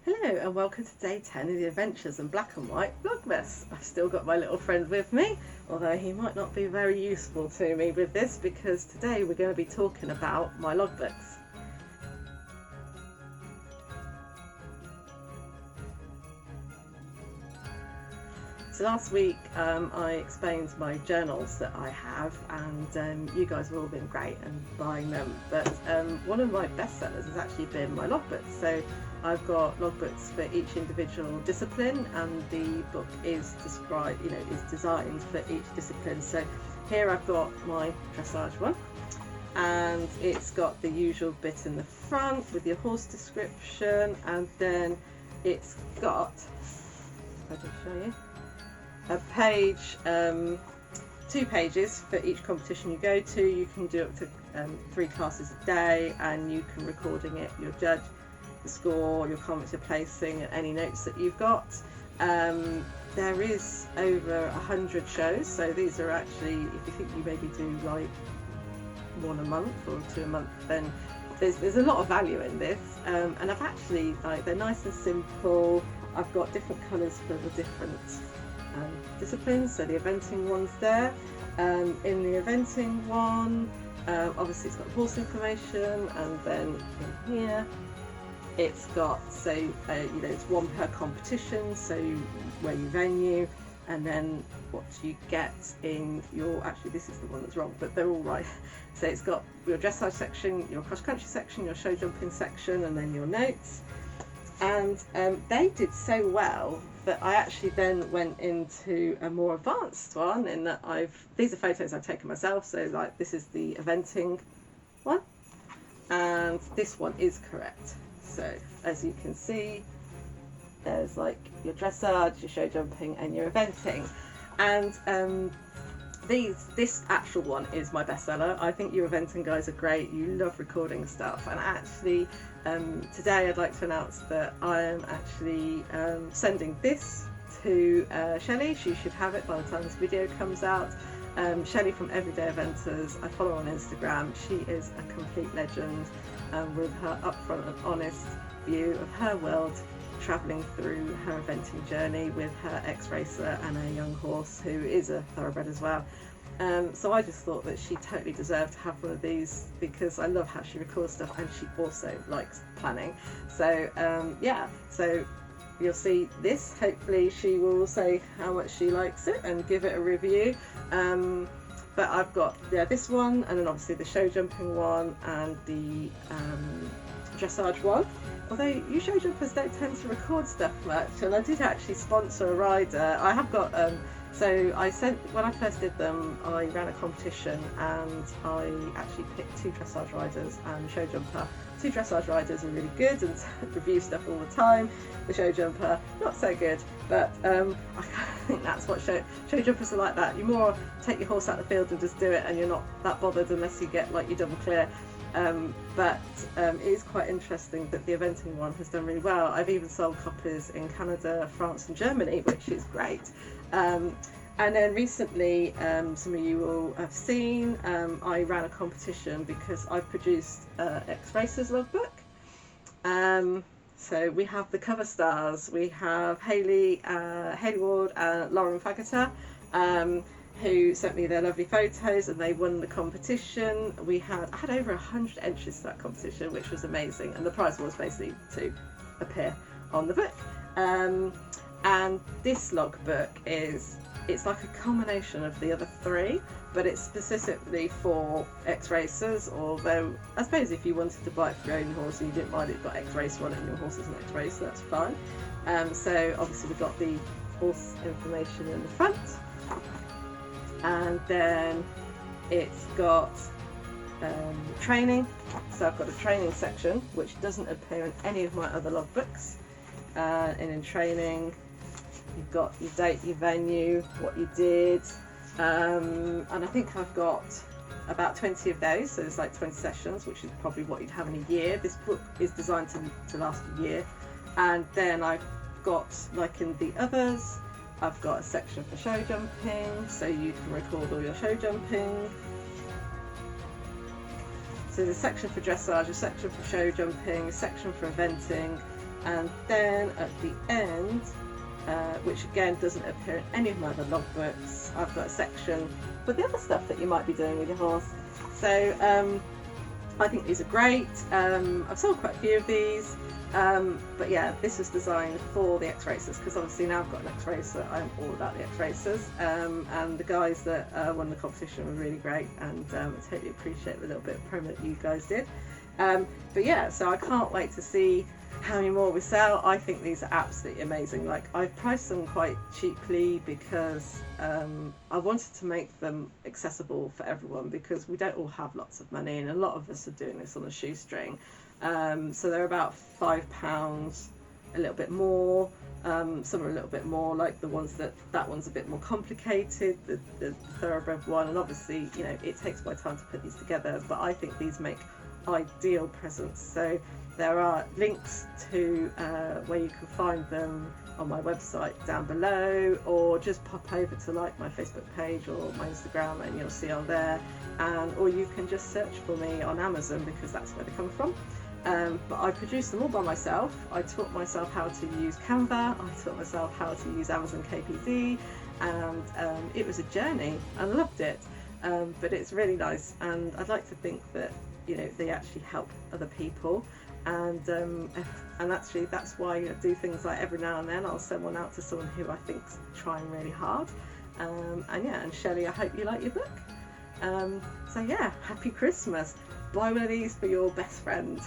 Hello and welcome to day 10 of the Adventures in Black and White Vlogmas. I've still got my little friend with me, although he might not be very useful to me with this because today we're going to be talking about my logbooks. So last week I explained my journals that I have, and you guys have all been great and buying them, but one of my bestsellers has actually been my logbooks. So I've got logbooks for each individual discipline, and the book is designed for each discipline. So here I've got my dressage one, and it's got the usual bit in the front with your horse description, and then it's got, if I just show you, a page, 2 pages for each competition you go to. You can do up to 3 classes a day, and you can recording it, you'll judge the score, your comments you're placing, and any notes that you've got. There is over 100 shows, so these are actually, if you think you maybe do like 1 a month or 2 a month, then there's a lot of value in this. And I've actually, they're nice and simple. I've got different colours for the different disciplines, so the eventing one's there. In the eventing one, obviously it's got horse information, and then in here it's got, it's 1 per competition, so where you venue, and then what you get in your, actually this is the one that's wrong, but they're all right. So it's got your dressage section, your cross country section, your show jumping section, and then your notes. And they did so well that I actually then went into a more advanced one, in that these are photos I've taken myself, so like this is the eventing one, and this one is correct. So as you can see, there's like your dressage, your show jumping, and your eventing. And this actual one is my bestseller. I think your eventing guys are great. You love recording stuff, and actually today I'd like to announce that I am actually sending this to Shelley. She should have it by the time this video comes out. Shelley from Everyday Eventers, I follow her on Instagram. She is a complete legend, with her upfront and honest view of her world, travelling through her eventing journey with her ex-racer and a young horse who is a thoroughbred as well. So I just thought that she totally deserved to have one of these, because I love how she records stuff, and she also likes planning. So yeah, so you'll see this. Hopefully she will say how much she likes it and give it a review. But I've got this one, and then obviously the show jumping one, and the dressage one. Although you show jumpers don't tend to record stuff much, and I did actually sponsor a rider. I have got so I sent, when I first did them, I ran a competition, and I actually picked 2 dressage riders and a show jumper. 2 dressage riders are really good and review stuff all the time. The show jumper, not so good, but I think that's what show jumpers are like that. You more take your horse out of the field and just do it, and you're not that bothered unless you get like your double clear. But it is quite interesting that the eventing one has done really well. I've even sold copies in Canada, France and Germany, which is great. And then recently, some of you will have seen, I ran a competition because I've produced ex-racers logbook. So we have the cover stars. We have Hayley Ward and Lauren Faggoter, who sent me their lovely photos, and they won the competition. I had over 100 entries to that competition, which was amazing, and the prize was basically to appear on the book. And this logbook it's like a combination of the other 3, but it's specifically for ex-racers, although I suppose if you wanted to buy it for your own horse and you didn't mind it got ex-racer on it and your horse is an ex-racer, that's fine. So obviously we've got the horse information in the front, and then it's got training. So I've got a training section which doesn't appear in any of my other logbooks, and in training you've got your date, your venue, what you did, and I think I've got about 20 of those, so there's like 20 sessions, which is probably what you'd have in a year. This book is designed to last a year. And then I've got, like in the others, I've got a section for show jumping, so you can record all your show jumping. So there's a section for dressage, a section for show jumping, a section for eventing, And then at the end, which again doesn't appear in any of my other logbooks, I've got a section for the other stuff that you might be doing with your horse. So I think these are great. I've sold quite a few of these, but yeah, this was designed for the X-Racers, because obviously now I've got an X-Racer, I'm all about the X-Racers, and the guys that won the competition were really great, and I totally appreciate the little bit of promo that you guys did. But yeah, so I can't wait to see how many more we sell. I think these are absolutely amazing. Like, I've priced them quite cheaply because I wanted to make them accessible for everyone, because we don't all have lots of money and a lot of us are doing this on a shoestring. So they're about £5, a little bit more. Some are a little bit more, like the ones that one's a bit more complicated, the thoroughbred one, and obviously, you know, it takes my time to put these together, but I think these make ideal presents. So there are links to where you can find them on my website down below, or just pop over to like my Facebook page or my Instagram and you'll see on there, or you can just search for me on Amazon, because that's where they come from. But I produced them all by myself. I taught myself how to use Canva, I taught myself how to use Amazon KPD, and it was a journey. I loved it, but it's really nice, and I'd like to think that, you know, they actually help other people, and actually that's why I do things like every now and then I'll send one out to someone who I think's trying really hard, and yeah, and Shelley, I hope you like your book. So yeah, happy Christmas. Buy one of these for your best friend.